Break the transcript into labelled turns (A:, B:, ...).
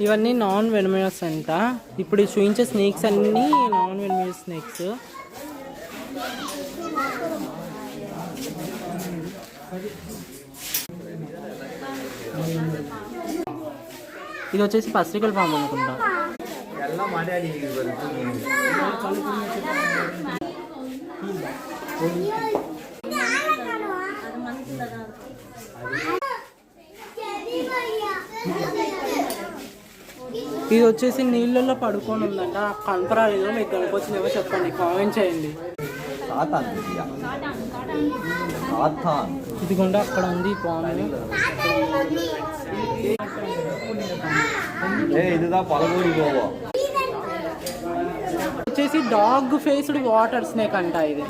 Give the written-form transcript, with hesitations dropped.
A: ఇవన్నీ non venomous అంట. ఇప్పుడు చూపించే స్నేక్స్ అన్నీ నాన్ వెనమస్ స్నేక్స్. ఇది వచ్చేసి పసికల్ ఫామ్ అనుకుంటా. ఇది వచ్చేసి నీళ్ళల్లో పడుకొని ఉందంట. కనపరాలేదు, మీకు కనుకొచ్చిందేమో చెప్పండి, కామెంట్ చేయండి. ఇదిగోండి అక్కడ ఉంది పాము. వచ్చేసి డాగ్ ఫేస్డ్ వాటర్ స్నేక్ అంట ఇది.